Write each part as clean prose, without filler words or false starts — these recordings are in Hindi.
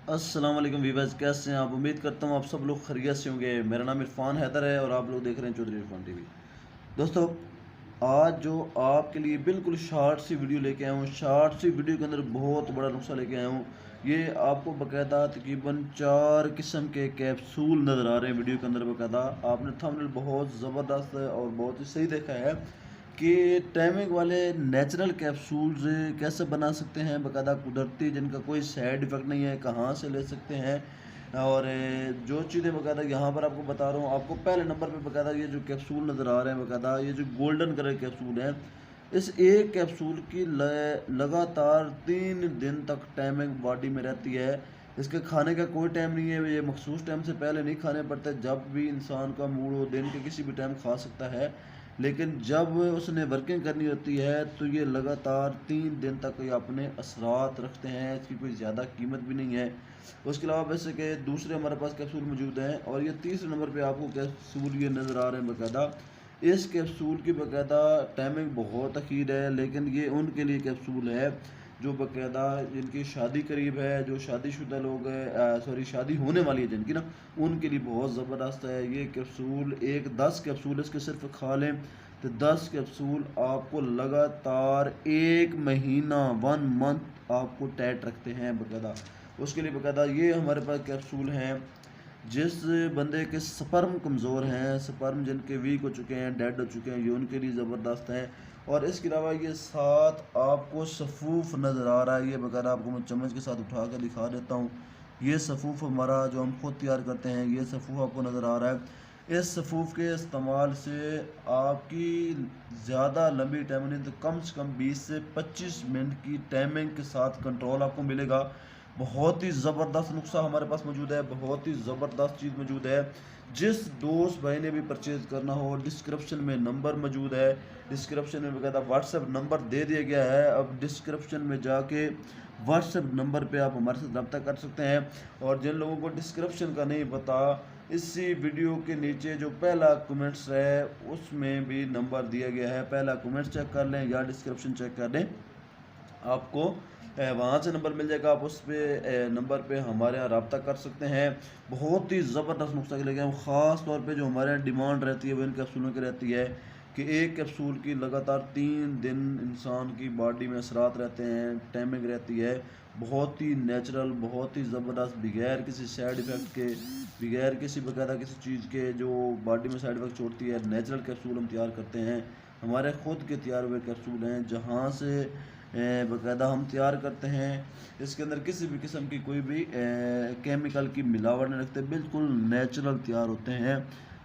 अस्सलाम वालेकुम वीवर्स, कैसे हैं आप? उम्मीद करता हूँ आप सब लोग खैरियत से होंगे। मेरा नाम इरफान हैदर है और आप लोग देख रहे हैं चौधरी इरफान टीवी। दोस्तों, आज जो आपके लिए बिल्कुल शॉर्ट सी वीडियो लेके आया हूँ, शॉर्ट सी वीडियो के अंदर बहुत बड़ा नुस्खा लेके आया हूँ। ये आपको बाकायदा तकरीबन 4 किस्म के कैप्सूल नज़र आ रहे हैं वीडियो के अंदर। बाकायदा आपने थंबनेल बहुत ज़बरदस्त है और बहुत ही सही देखा है कि टाइमिंग वाले नेचुरल कैप्सूल्स कैसे बना सकते हैं, बाकायदा कुदरती, जिनका कोई साइड इफ़ेक्ट नहीं है, कहाँ से ले सकते हैं। और जो चीज़ें बाकायदा यहाँ पर आपको बता रहा हूँ, आपको पहले नंबर पे बाकायदा ये जो कैप्सूल नज़र आ रहे हैं, बाकायदा ये जो गोल्डन कलर कैप्सूल हैं, इस एक कैप्सूल की लगातार 3 दिन तक टाइमिंग बॉडी में रहती है। इसके खाने का कोई टाइम नहीं है, ये मखसूस टाइम से पहले नहीं खाने पड़ते, जब भी इंसान का मूड हो दिन के किसी भी टाइम खा सकता है। लेकिन जब उसने वर्किंग करनी होती है तो ये लगातार 3 दिन तक ये अपने असरात रखते हैं। इसकी कोई ज़्यादा कीमत भी नहीं है। उसके अलावा वैसे कि दूसरे हमारे पास कैप्सूल मौजूद हैं और ये तीसरे नंबर पे आपको कैप्सूल ये नज़र आ रहे हैं बाकायदा। इस कैप्सूल की बाकायदा टाइमिंग बहुत अखीर है, लेकिन ये उनके लिए कैप्सूल है जो बाकायदा जिनकी शादी करीब है, जो शादीशुदा लोग हैं, सॉरी शादी होने वाली है जिनकी ना, उनके लिए बहुत ज़बरदस्त है ये कैप्सूल। 10 कैप्सूल इसके सिर्फ खा लें तो 10 कैप्सूल आपको लगातार 1 महीना 1 मंथ आपको टाइट रखते हैं बाकायदा। उसके लिए बाकायदा ये हमारे पास कैप्सूल हैं। जिस बंदे के स्पर्म कमज़ोर हैं, स्पर्म जिनके वीक हो चुके हैं, डेड हो चुके हैं, ये उनके लिए ज़बरदस्त हैं। और इसके अलावा ये साथ आपको सफ़ूफ नज़र आ रहा है, ये बगैर आपको मैं चम्मच के साथ उठा कर दिखा देता हूँ। ये सफ़ूफ हमारा जो हम खुद तैयार करते हैं, ये सफ़ूफ आपको नज़र आ रहा है। इस सफ़ूफ के इस्तेमाल से आपकी ज़्यादा लंबी टाइम नहीं तो कम से कम 20 से 25 मिनट की टाइमिंग के साथ कंट्रोल आपको मिलेगा। बहुत ही ज़बरदस्त नुस्खा हमारे पास मौजूद है, बहुत ही ज़बरदस्त चीज़ मौजूद है। जिस दोस्त भाई ने भी परचेज़ करना हो, डिस्क्रिप्शन में नंबर मौजूद है, डिस्क्रिप्शन में बकायदा व्हाट्सएप नंबर दे दिया गया है। अब डिस्क्रिप्शन में जाके व्हाट्सएप नंबर पे आप हमारे साथ रब्ता कर सकते हैं। और जिन लोगों को डिस्क्रिप्शन का नहीं पता, इसी वीडियो के नीचे जो पहला कमेंट्स है उसमें भी नंबर दिया गया है, पहला कमेंट्स चेक कर लें या डिस्क्रिप्शन चेक कर लें, आपको वहाँ से नंबर मिल जाएगा। आप उस पे नंबर पे हमारे यहाँ रब्ता कर सकते हैं। बहुत ही ज़बरदस्त नुस्खा लेके हम ख़ास तौर पे जो हमारे यहाँ डिमांड रहती है वो इन कैप्सूलों की रहती है कि एक कैप्सूल की लगातार 3 दिन इंसान की बॉडी में असरात रहते हैं, टाइमिंग रहती है। बहुत ही नेचुरल, बहुत ही ज़बरदस्त, बगैर किसी साइड इफ़ेक्ट के, बगैर किसी बाकायदा किसी चीज़ के जो बॉडी में साइड इफ़ेक्ट छोड़ती है, नेचुरल कैप्सूल हम तैयार करते हैं। हमारे ख़ुद के तैयार हुए कैप्सूल हैं जहाँ से बाकायदा हम तैयार करते हैं। इसके अंदर किसी भी किस्म की कोई भी केमिकल की मिलावट नहीं रखते, बिल्कुल नेचुरल तैयार होते हैं।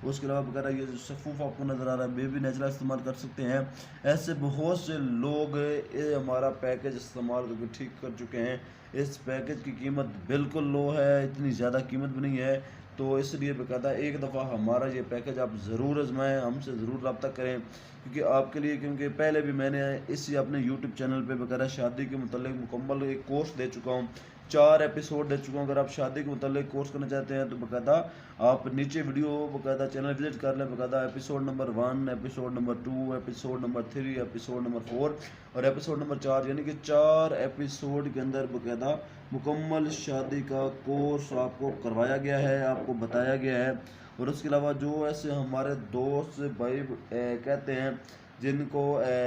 उसके अलावा वगैरह ये जो सफ़ूफ आपको नज़र आ रहा है, ये भी नेचुरल इस्तेमाल कर सकते हैं। ऐसे बहुत से लोग ये हमारा पैकेज इस्तेमाल करके ठीक कर चुके हैं। इस पैकेज की कीमत बिल्कुल लो है, इतनी ज़्यादा कीमत भी नहीं है। तो इसलिए बाकायदा एक दफ़ा हमारा ये पैकेज आप ज़रूर आजमाएँ, हमसे ज़रूर रब्ता करें, क्योंकि आपके लिए, क्योंकि पहले भी मैंने इसी अपने यूट्यूब चैनल पे वगैरह शादी के मतलब मुकम्मल एक कोर्स दे चुका हूँ, 4 एपिसोड दे चुका हूँ। अगर आप शादी के मतलब कोर्स करना चाहते हैं तो बाकायदा आप नीचे वीडियो बाकायदा चैनल विजिट कर लें। बाकायदा episode number 1, episode number 2, episode number 3, episode number 4 और एपिसोड नंबर 4, यानी कि 4 एपिसोड के अंदर बाकायदा मुकम्मल शादी का कोर्स आपको करवाया गया है, आपको बताया गया है। और उसके अलावा जो ऐसे हमारे दोस्त भाई कहते हैं जिनको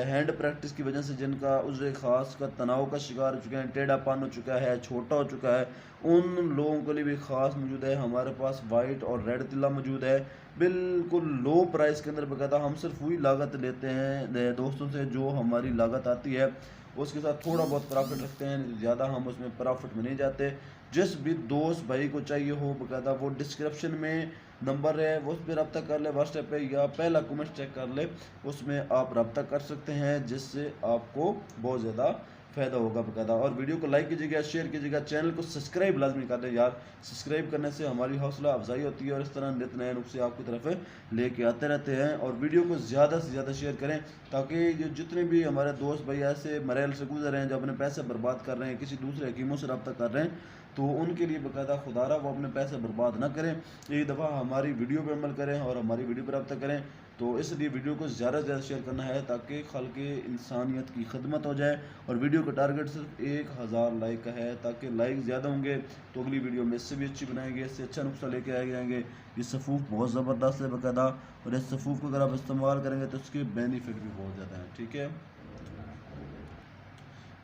हैंड प्रैक्टिस की वजह से जिनका उज़्र ख़ास का तनाव का शिकार हो चुके हैं, टेढ़ापन हो चुका है, छोटा हो चुका है, उन लोगों के लिए भी ख़ास मौजूद है। हमारे पास वाइट और रेड तिल्ला मौजूद है, बिल्कुल लो प्राइस के अंदर। बकायदा हम सिर्फ वही लागत लेते हैं दोस्तों से जो हमारी लागत आती है, उसके साथ थोड़ा बहुत प्रॉफिट रखते हैं, ज़्यादा हम उसमें प्रॉफिट में नहीं जाते। जिस भी दोस्त भाई को चाहिए हो बाकायदा वो डिस्क्रिप्शन में नंबर है, वो उस पर रब्ता कर ले व्हाट्सएप पे, या पहला कमेंट चेक कर ले, उसमें आप रब्ता कर सकते हैं, जिससे आपको बहुत ज़्यादा फ़ायदा होगा बाकायदा। और वीडियो को लाइक कीजिएगा, शेयर कीजिएगा, चैनल को सब्सक्राइब लाजमी कर दें यार। सब्सक्राइब करने से हमारी हौसला अफजाई होती है और इस तरह नित नए नुस्खे आपकी तरफ लेके आते रहते हैं। और वीडियो को ज़्यादा से ज़्यादा शेयर करें ताकि जो जितने भी हमारे दोस्त भाई ऐसे मरैल से गुजर रहे हैं, जो अपने पैसे बर्बाद कर रहे हैं, किसी दूसरे हकीमों से रब्ता कर रहे हैं, तो उनके लिए बाकायदा खुदारा वो अपने पैसे बर्बाद ना करें, एक दफ़ा हमारी वीडियो पर अमल करें और हमारी वीडियो पर रब्ता करें। तो इसलिए वीडियो को ज़्यादा से ज़्यादा शेयर करना है ताकि खल्क़े इंसानियत की खिदमत हो जाए। और वीडियो का टारगेट सिर्फ 1000 लाइक का है, ताकि लाइक ज़्यादा होंगे तो अगली वीडियो में इससे भी अच्छी बनाएंगे, इससे अच्छा नुस्खा लेके आए जाएंगे। ये सफ़ूफ बहुत ज़बरदस्त है बाकायदा, और इस सफ़ूफ को अगर आप इस्तेमाल करेंगे तो उसके बेनिफिट भी बहुत ज़्यादा हैं। ठीक है,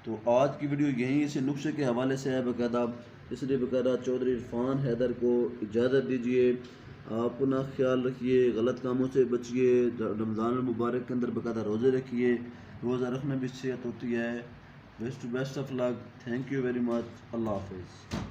तो आज की वीडियो यहीं इसी नुस्खे के हवाले से है बाकायदा, इसलिए बाकायदा चौधरी इरफान हैदर को इजाज़त दीजिए। आप अपना ख्याल रखिए, गलत कामों से बचिए, रमज़ान मुबारक के अंदर बाकायदा रोज़े रखिए, रोज़ा रखने भी सेहत होती है। Best of luck, thank you very much, Allah हाफिज़।